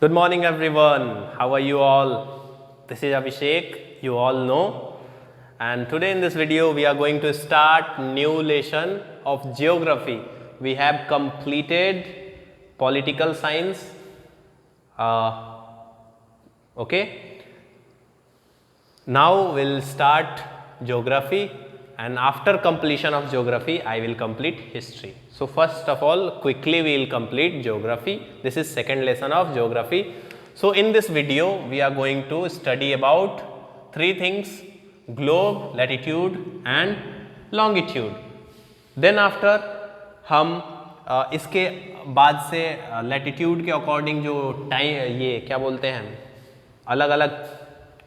Good morning, everyone. How are you all? This is Abhishek, you all know. And today in this video, we are going to start new lesson of geography. We have completed political science. Okay. Now we'll start geography, and after completion of geography, I will complete history. So first of all, quickly we will complete geography. This is second lesson of geography. So in this video, we are going to study about three things: globe, latitude and longitude. Then after हम इसके बाद से latitude के according जो time ये क्या बोलते हैं अलग अलग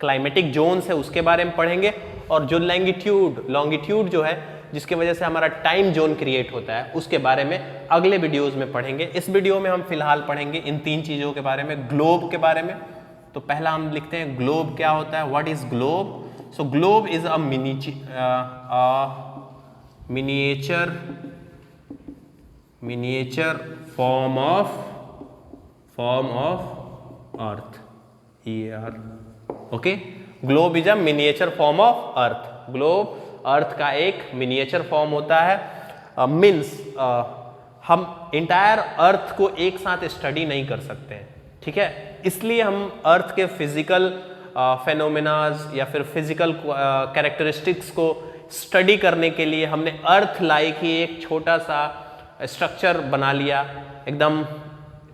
क्लाइमेटिक जोन्स है उसके बारे में पढ़ेंगे, और जो लॉन्गिट्यूड जो है जिसके वजह से हमारा टाइम जोन क्रिएट होता है उसके बारे में अगले वीडियोस में पढ़ेंगे। इस वीडियो में हम फिलहाल पढ़ेंगे इन तीन चीज़ों के बारे में, ग्लोब के बारे में। तो पहला हम लिखते हैं ग्लोब क्या होता है, what is globe. So globe is a miniature form of earth, okay. Globe is a miniature form of earth. Globe earth का एक मिनिएचर फॉर्म होता है। मीन्स हम इंटायर अर्थ को एक साथ स्टडी नहीं कर सकते हैं, ठीक है। इसलिए हम अर्थ के फिजिकल फेनोमेनाज या फिर फिजिकल कैरेक्टरिस्टिक्स को स्टडी करने के लिए हमने अर्थ लाइक ही एक छोटा सा स्ट्रक्चर बना लिया, एकदम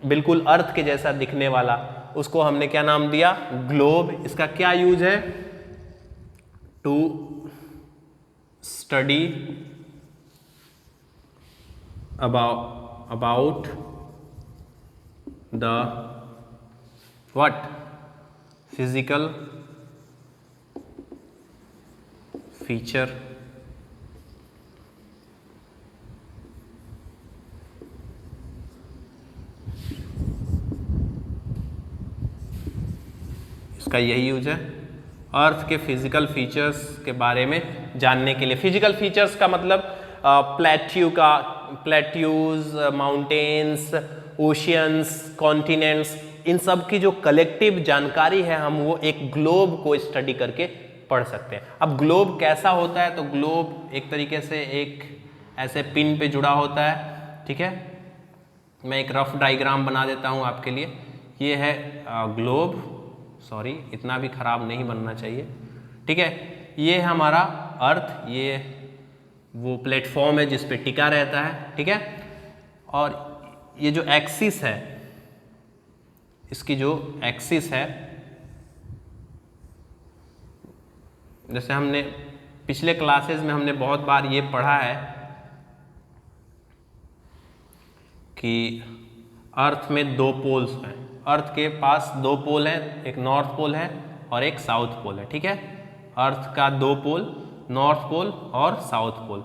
बिल्कुल अर्थ के जैसा दिखने वाला। उसको हमने क्या नाम दिया, ग्लोब। इसका क्या यूज है, to study about the what physical feature इसका यही यूज है, अर्थ के फिजिकल फीचर्स के बारे में जानने के लिए। फिजिकल फीचर्स का मतलब प्लेट्यूज, माउंटेन्स, ओशियंस, कॉन्टिनेंट्स, इन सब की जो कलेक्टिव जानकारी है हम वो एक ग्लोब को स्टडी करके पढ़ सकते हैं। अब ग्लोब कैसा होता है, तो ग्लोब एक तरीके से एक ऐसे पिन पे जुड़ा होता है, ठीक है। मैं एक रफ डायग्राम बना देता हूँ आपके लिए। ये है ग्लोब, सॉरी इतना भी खराब नहीं बनना चाहिए, ठीक है। ये है हमारा अर्थ, ये वो प्लेटफॉर्म है जिस पे टिका रहता है, ठीक है। और ये जो एक्सिस है, इसकी जो एक्सिस है, जैसे हमने पिछले क्लासेस में हमने बहुत बार ये पढ़ा है कि अर्थ में दो पोल्स हैं। अर्थ के पास दो पोल हैं, एक नॉर्थ पोल है और एक साउथ पोल है, ठीक है। अर्थ का दो पोल, नॉर्थ पोल और साउथ पोल।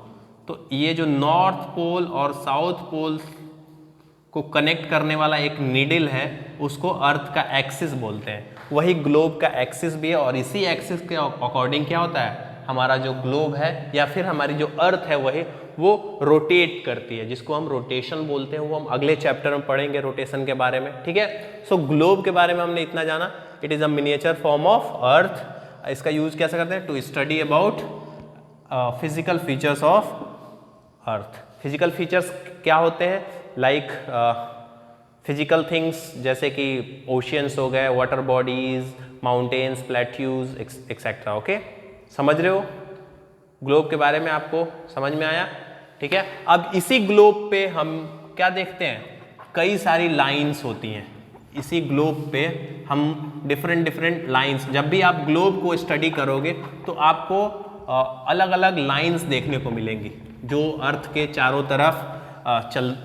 तो ये जो नॉर्थ पोल और साउथ पोल को कनेक्ट करने वाला एक नीडल है उसको अर्थ का एक्सिस बोलते हैं। वही ग्लोब का एक्सिस भी है, और इसी एक्सिस के अकॉर्डिंग क्या होता है, हमारा जो ग्लोब है या फिर हमारी जो अर्थ है वो रोटेट करती है, जिसको हम रोटेशन बोलते हैं। वो हम अगले चैप्टर में पढ़ेंगे रोटेशन के बारे में, ठीक है। सो ग्लोब के बारे में हमने इतना जाना, it is a miniature form of earth. इसका यूज कैसे करते हैं, to study about physical features of earth. Physical features क्या होते हैं, लाइक फिजिकल थिंग्स जैसे कि ओशियंस हो गए, water bodies, mountains, plateaus etcetera, okay. समझ रहे हो ग्लोब के बारे में, आपको समझ में आया, ठीक है। अब इसी ग्लोब पे हम क्या देखते हैं, कई सारी लाइंस होती हैं। इसी ग्लोब पे हम डिफरेंट लाइंस, जब भी आप ग्लोब को स्टडी करोगे तो आपको अलग अलग लाइंस देखने को मिलेंगी जो अर्थ के चारों तरफ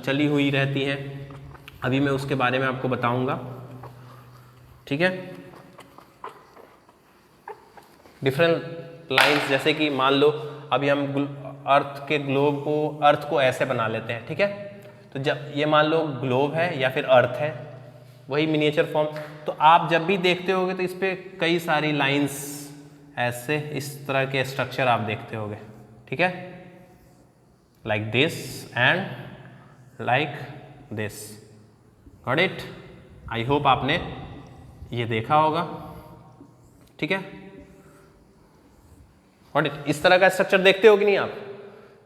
चली हुई रहती हैं। अभी मैं उसके बारे में आपको बताऊंगा, ठीक है। डिफरेंट लाइंस, जैसे कि मान लो अभी हम अर्थ को ऐसे बना लेते हैं, ठीक है। तो जब ये मान लो ग्लोब है या फिर अर्थ है, वही मिनिएचर फॉर्म, तो आप जब भी देखते होगे तो इस पे कई सारी लाइंस ऐसे इस तरह के स्ट्रक्चर आप देखते होगे, ठीक है, like this and like this. Got it? I hope आपने ये देखा होगा, ठीक है। और इस तरह का स्ट्रक्चर देखते हो कि नहीं आप?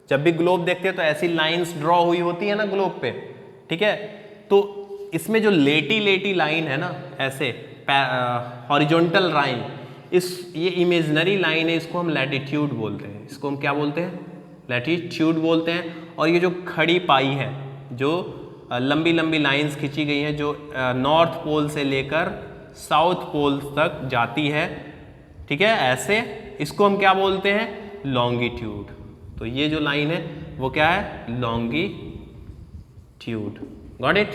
जब भी ग्लोब देखते हो तो ऐसी लाइंस ड्रॉ हुई होती है ना ग्लोब पे, ठीक है। तो इसमें जो लेटी लाइन है ना, ऐसे हॉरिजॉन्टल लाइन, ये इमेजिनरी लाइन है, इसको हम लैटिट्यूड बोलते हैं। इसको हम क्या बोलते हैं? लैटिट्यूड बोलते हैं। और ये जो खड़ी पाई है, जो लंबी लंबी लाइंस खींची गई हैं, जो नॉर्थ पोल से लेकर साउथ पोल तक जाती है, ठीक है, ऐसे, इसको हम क्या बोलते हैं? लॉन्गिट्यूड। तो ये जो लाइन है वो क्या है? Longitude. Got it?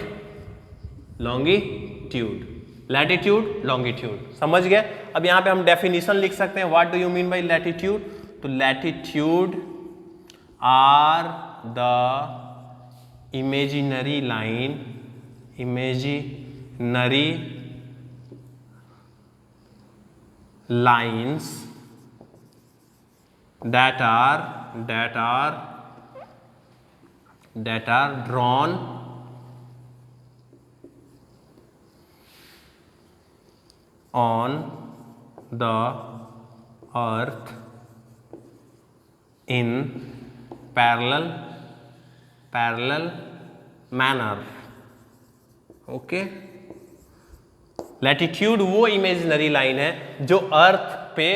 Longitude, latitude, longitude, समझ गए? अब यहां पे हम डेफिनेशन लिख सकते हैं, what do you mean by latitude? तो latitude are the imaginary lines that are drawn on the earth in parallel manner. Okay. Latitude वो इमेजिनरी लाइन है जो अर्थ पे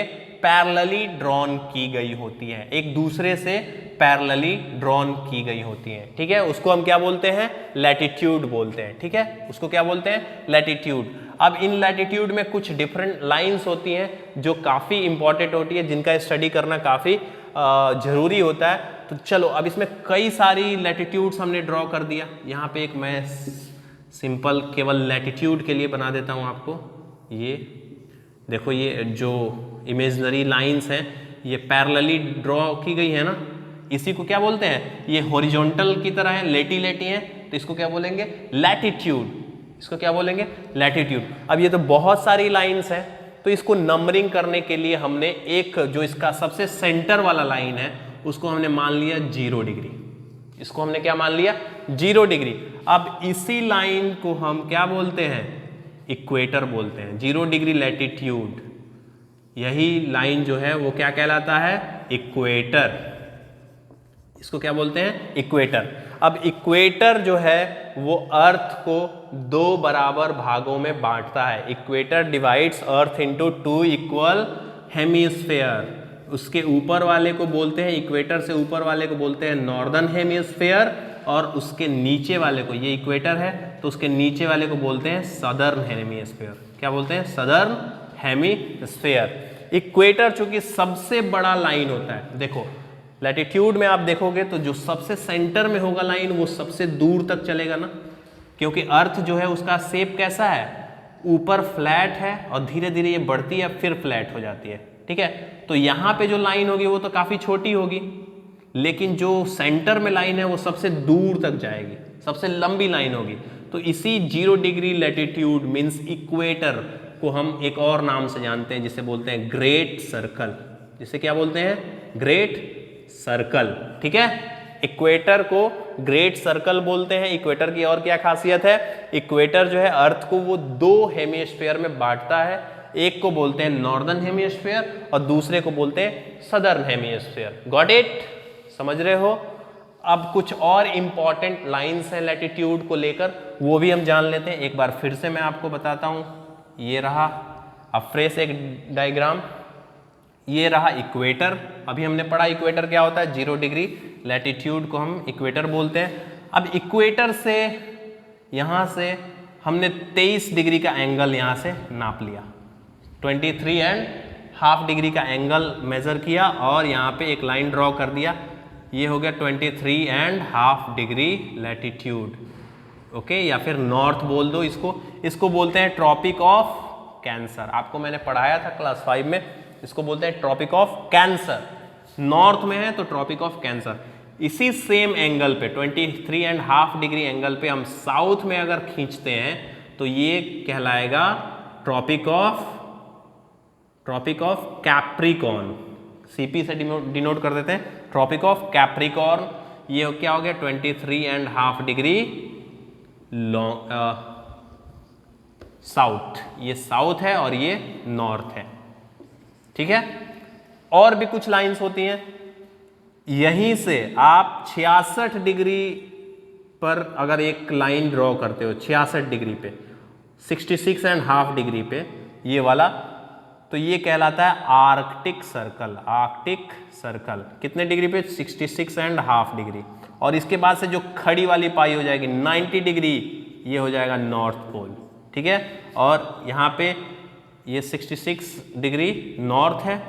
पैरेलली ड्रॉन की गई होती है, एक दूसरे से पैरेलली ड्रॉन की गई होती है, ठीक है। उसको हम क्या बोलते हैं? लैटिट्यूड बोलते हैं, ठीक है। उसको क्या बोलते हैं? लैटिट्यूड। अब इन लैटिट्यूड में कुछ डिफरेंट लाइंस होती हैं जो काफ़ी इंपॉर्टेंट होती है, जिनका स्टडी करना काफ़ी जरूरी होता है। तो चलो, अब इसमें कई सारी लैटिट्यूड्स हमने ड्रॉ कर दिया। यहाँ पे एक मैं सिंपल केवल लैटिट्यूड के लिए बना देता हूँ आपको। ये देखो, ये जो इमेजिनरी लाइंस हैं ये पैरेलली ड्रॉ की गई है ना, इसी को क्या बोलते हैं? ये हॉरिजॉन्टल की तरह है, लेटी है, तो इसको क्या बोलेंगे? लैटिट्यूड। इसको क्या बोलेंगे? लैटिट्यूड। अब ये तो बहुत सारी लाइंस हैं, तो इसको नंबरिंग करने के लिए हमने एक जो इसका सबसे सेंटर वाला लाइन है उसको हमने मान लिया 0 डिग्री। इसको हमने क्या मान लिया? 0 डिग्री। अब इसी लाइन को हम क्या बोलते हैं? इक्वेटर बोलते हैं। 0 डिग्री लैटिट्यूड, यही लाइन जो है वो क्या कहलाता है? इक्वेटर। इसको क्या बोलते हैं? इक्वेटर। अब इक्वेटर जो है वो अर्थ को 2 बराबर भागों में बांटता है। इक्वेटर डिवाइड्स अर्थ इनटू 2 इक्वल हेमिस्फेयर। उसके ऊपर वाले को बोलते हैं, इक्वेटर से ऊपर वाले को बोलते हैं नॉर्दर्न हेमिस्फेयर, और उसके नीचे वाले को, ये इक्वेटर है तो उसके नीचे वाले को बोलते हैं सदर्न हेमिस्फेयर। क्या बोलते हैं? Southern hemisphere. इक्वेटर चूंकि सबसे बड़ा लाइन होता है, देखो लैटिट्यूड में आप देखोगे तो जो सबसे सेंटर में होगा लाइन वो सबसे दूर तक चलेगा ना, क्योंकि अर्थ जो है उसका शेप कैसा है? ऊपर फ्लैट है और धीरे धीरे ये बढ़ती है फिर फ्लैट हो जाती है, ठीक है। तो यहाँ पे जो लाइन होगी वो तो काफी छोटी होगी, लेकिन जो सेंटर में लाइन है वो सबसे दूर तक जाएगी, सबसे लंबी लाइन होगी। तो इसी 0 डिग्री लैटिट्यूड मीन्स इक्वेटर को हम एक और नाम से जानते हैं, जिसे बोलते हैं ग्रेट सर्कल। जिसे क्या बोलते हैं? ग्रेट सर्कल, ठीक है। इक्वेटर को ग्रेट सर्कल बोलते हैं। इक्वेटर की और क्या खासियत है? इक्वेटर जो है अर्थ को वो 2 हेमिस्फीयर में बांटता है। एक को बोलते हैं नॉर्दर्न हेमिस्फीयर और दूसरे को बोलते हैं सदर्न हेमिस्फीयर। Got it? समझ रहे हो? अब कुछ और इंपॉर्टेंट लाइंस हैं लैटिट्यूड को लेकर, वो भी हम जान लेते हैं। एक बार फिर से मैं आपको बताता हूं। ये रहा, अब फ्रेश एक डायग्राम, ये रहा इक्वेटर। अभी हमने पढ़ा इक्वेटर क्या होता है? 0 डिग्री लैटिट्यूड को हम इक्वेटर बोलते हैं। अब इक्वेटर से यहाँ से हमने 23 डिग्री का एंगल यहाँ से नाप लिया, 23.5 डिग्री का एंगल मेजर किया और यहाँ पे एक लाइन ड्रॉ कर दिया। ये हो गया 23.5 डिग्री लैटिट्यूड, ओके। या फिर नॉर्थ बोल दो इसको। इसको बोलते हैं ट्रॉपिक ऑफ कैंसर। आपको मैंने पढ़ाया था क्लास 5 में, इसको बोलते हैं ट्रॉपिक ऑफ कैंसर। नॉर्थ में है तो ट्रॉपिक ऑफ कैंसर। इसी सेम एंगल पे 23.5 डिग्री एंगल पे हम साउथ में अगर खींचते हैं तो ये कहलाएगा ट्रॉपिक ऑफ कैप्रिकॉर्न। सीपी से डिनोट कर देते हैं, ट्रॉपिक ऑफ कैप्रिकॉर्न। ये क्या हो गया? 23.5 डिग्री साउथ, ये साउथ है और ये नॉर्थ है, ठीक है। और भी कुछ लाइंस होती हैं, यहीं से आप 66 डिग्री पर अगर एक लाइन ड्रॉ करते हो, 66 डिग्री पे, 66.5 डिग्री पे ये वाला, तो ये कहलाता है आर्कटिक सर्कल। आर्कटिक सर्कल कितने डिग्री पे? 66.5 डिग्री। और इसके बाद से जो खड़ी वाली पाई हो जाएगी 90 डिग्री, ये हो जाएगा नॉर्थ पोल, ठीक है। और यहाँ पे ये 66 डिग्री नॉर्थ है,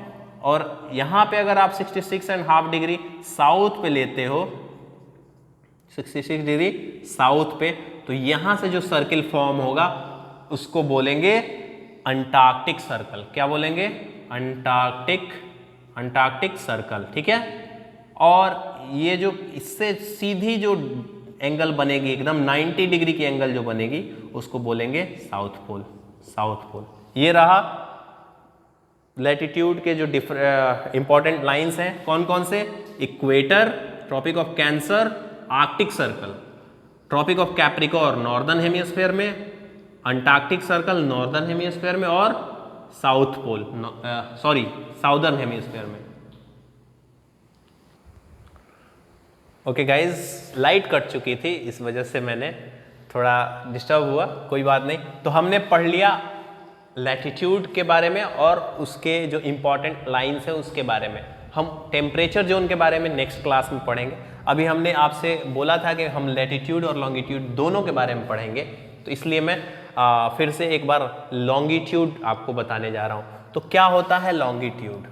और यहाँ पे अगर आप 66.5 डिग्री साउथ पे लेते हो, 66 डिग्री साउथ पे, तो यहाँ से जो सर्किल फॉर्म होगा उसको बोलेंगे अंटार्कटिक सर्कल। क्या बोलेंगे? अंटार्कटिक सर्कल, ठीक है। और ये जो इससे सीधी जो एंगल बनेगी, एकदम 90 डिग्री की एंगल जो बनेगी, उसको बोलेंगे साउथ पोल। साउथ पोल ये रहा लैटिट्यूड के जो इंपॉर्टेंट लाइंस हैं। कौन कौन से? Equator, Tropic of Cancer, Arctic Circle, Tropic of Capricorn northern hemisphere में, अंटार्कटिक सर्कल नॉर्दर्न हेमिस्फीयर में, और साउथ पोल साउदर्न हेमिस्फीयर में। ओके गाइज, लाइट कट चुकी थी, इस वजह से मैंने थोड़ा डिस्टर्ब हुआ, कोई बात नहीं। तो हमने पढ़ लिया लैटिट्यूड के बारे में और उसके जो इम्पोर्टेंट लाइंस है उसके बारे में। हम टेम्परेचर जोन के बारे में नेक्स्ट क्लास में पढ़ेंगे। अभी हमने आपसे बोला था कि हम लैटिट्यूड और लॉन्गिट्यूड दोनों के बारे में पढ़ेंगे, तो इसलिए मैं फिर से एक बार लॉन्गिट्यूड आपको बताने जा रहा हूँ। तो क्या होता है लॉन्गिट्यूड?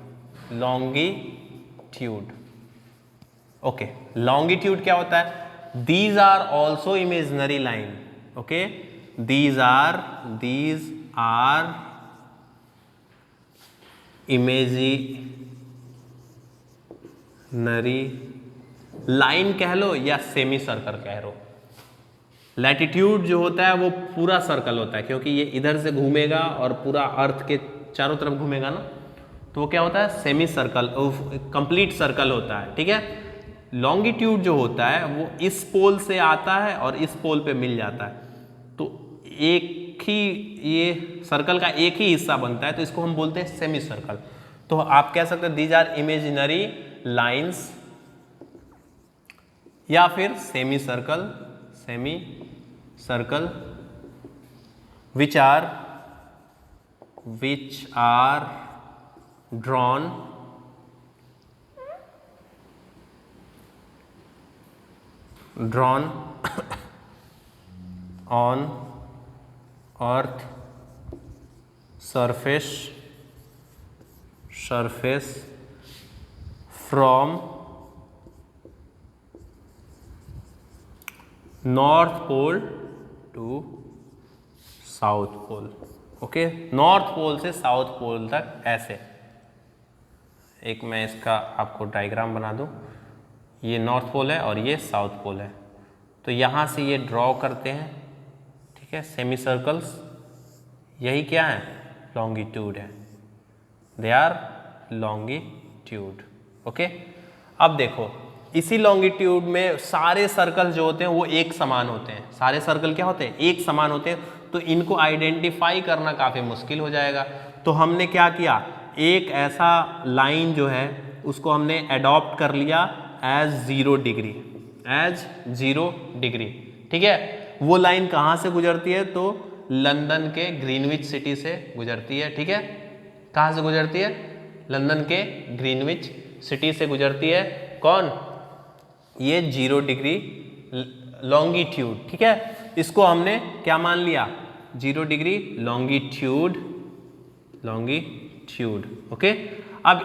लॉन्गिट्यूड, ओके, लॉन्गिट्यूड क्या होता है? These are also imaginary line, okay, these are imaginary line कह लो या सेमी सर्कल कह लो। लैटिट्यूड जो होता है वो पूरा सर्कल होता है, क्योंकि ये इधर से घूमेगा और पूरा अर्थ के चारों तरफ घूमेगा ना, तो वो क्या होता है? सेमी सर्कल, कंप्लीट सर्कल होता है, ठीक है। लॉन्गिट्यूड जो होता है वो इस पोल से आता है और इस पोल पे मिल जाता है, तो एक ही ये सर्कल का एक ही हिस्सा बनता है, तो इसको हम बोलते हैं सेमी सर्कल। तो आप कह सकते हैं दीज आर इमेजिनरी लाइंस या फिर semi circle which are drawn on earth surface from North Pole to South Pole, okay, North Pole से साउथ पोल तक। ऐसे एक मैं इसका आपको डायग्राम बना दूं, ये नॉर्थ पोल है और ये साउथ पोल है, तो यहाँ से ये ड्रॉ करते हैं, ठीक है, सेमी सर्कल्स। यही क्या है? लॉन्गिट्यूड है, दे आर लॉन्गिट्यूड, ओके। अब देखो, इसी लॉन्गिट्यूड में सारे सर्कल जो होते हैं वो एक समान होते हैं। सारे सर्कल क्या होते हैं? एक समान होते हैं, तो इनको आइडेंटिफाई करना काफ़ी मुश्किल हो जाएगा। तो हमने क्या किया? एक ऐसा लाइन जो है उसको हमने एडॉप्ट कर लिया एज 0 डिग्री, ठीक है। वो लाइन कहाँ से गुजरती है? तो लंदन के ग्रीनविच सिटी से गुजरती है, ठीक है। कहाँ से गुजरती है? लंदन के ग्रीनविच सिटी से गुजरती है। कौन? ये 0 डिग्री लॉन्गिट्यूड, ठीक है। इसको हमने क्या मान लिया? 0 डिग्री लॉन्गिट्यूड, ओके। अब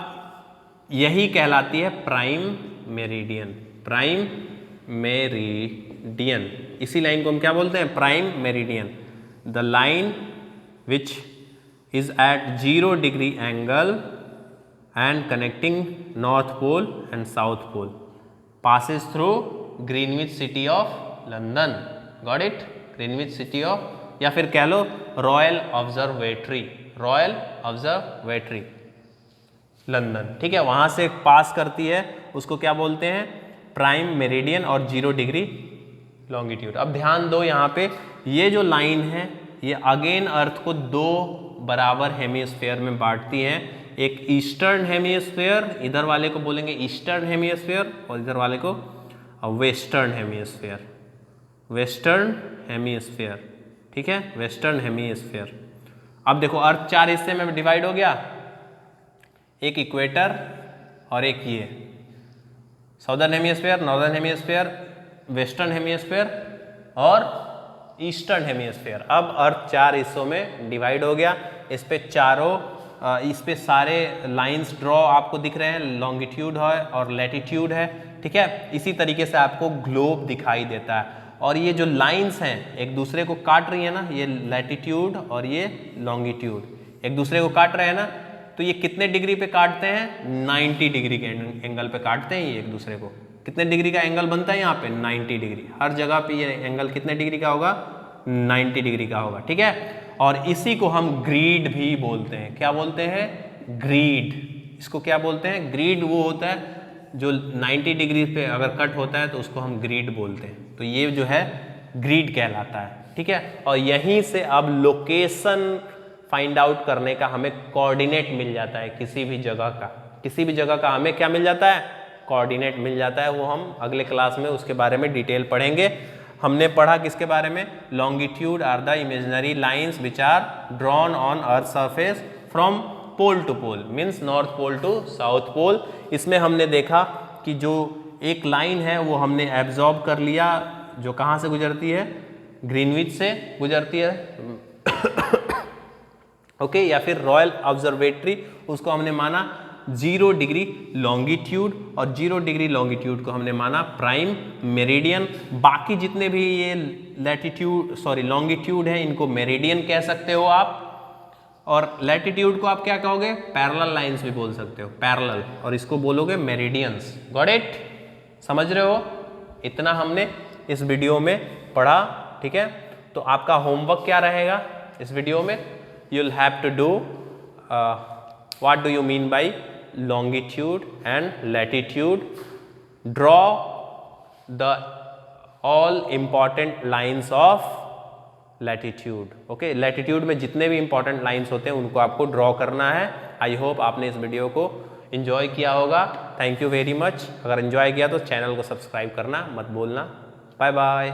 यही कहलाती है प्राइम मेरिडियन, इसी लाइन को हम क्या बोलते हैं? Prime meridian. The line which is at 0 degree angle and connecting North Pole and South Pole passes through Greenwich City of London, got it? Greenwich City of, या फिर कह लो रॉयल ऑब्जर्वेटरी लंदन, ठीक है, वहां से पास करती है, उसको क्या बोलते हैं? प्राइम मेरिडियन और 0 डिग्री लॉन्गिट्यूड। अब ध्यान दो, यहाँ पे ये जो लाइन है ये अगेन अर्थ को दो बराबर हेमिस्फेयर में बांटती हैं। एक ईस्टर्न हेमिस्फेयर, इधर वाले को बोलेंगे ईस्टर्न हेमिस्फेयर और इधर वाले को वेस्टर्न हेमिस्फेयर, वेस्टर्न हेमिस्फेयर, ठीक है, वेस्टर्न हेमिस्फेयर। अब देखो अर्थ 4 हिस्से में डिवाइड हो गया, एक इक्वेटर और एक ये southern hemisphere, northern hemisphere, western hemisphere और ईस्टर्न हेमिस्फेयर। अब अर्थ 4 हिस्सों में डिवाइड हो गया। इस पे चारों इस पे सारे लाइंस ड्रॉ आपको दिख रहे हैं, लॉन्गिट्यूड है और लैटिट्यूड है, ठीक है। इसी तरीके से आपको ग्लोब दिखाई देता है और ये जो लाइंस हैं एक दूसरे को काट रही है ना, ये लैटिट्यूड और ये लॉन्गिट्यूड एक दूसरे को काट रहे हैं ना, तो ये कितने डिग्री पे काटते हैं? 90 डिग्री के एंगल पे काटते हैं ये एक दूसरे को। कितने डिग्री का एंगल बनता है यहाँ पे? 90 डिग्री। हर जगह पे ये एंगल कितने डिग्री का होगा? 90 डिग्री का होगा, ठीक है। और इसी को हम ग्रीड भी बोलते हैं। क्या बोलते हैं? ग्रीड। इसको क्या बोलते हैं? ग्रीड वो होता है जो 90 डिग्री पे अगर कट होता है तो उसको हम ग्रीड बोलते हैं। तो ये जो है ग्रीड कहलाता है, ठीक है। और यहीं से अब लोकेशन फाइंड आउट करने का हमें कोऑर्डिनेट मिल जाता है। किसी भी जगह का, किसी भी जगह का हमें क्या मिल जाता है? कोऑर्डिनेट मिल जाता है। वो हम अगले क्लास में उसके बारे में डिटेल पढ़ेंगे। हमने पढ़ा किसके बारे में? Longitude are the imaginary lines which are drawn on earth surface from pole to pole, means North Pole to South Pole. इसमें हमने देखा कि जो एक लाइन है वो हमने एब्जॉर्ब कर लिया, जो कहाँ से गुजरती है? ग्रीनविच से गुजरती है ओके, या फिर रॉयल ऑब्जर्वेटरी, उसको हमने माना 0 डिग्री लॉन्गिट्यूड और 0 डिग्री लॉन्गिट्यूड को हमने माना प्राइम मेरिडियन। बाकी जितने भी ये लैटिट्यूड लॉन्गिट्यूड है इनको मेरिडियन कह सकते हो आप, और लैटिट्यूड को आप क्या कहोगे? पैरेलल लाइंस भी बोल सकते हो, पैरेलल, और इसको बोलोगे मेरिडियंस। Got it? समझ रहे हो? इतना हमने इस वीडियो में पढ़ा, ठीक है। तो आपका होमवर्क क्या रहेगा इस वीडियो में? you'll have to do what do you mean by longitude and latitude, draw the all important lines of latitude, okay। latitude में जितने भी important lines होते हैं उनको आपको draw करना है। आई होप आपने इस वीडियो को enjoy किया होगा। Thank you very much. अगर enjoy किया तो चैनल को सब्सक्राइब करना मत भूलना। Bye bye.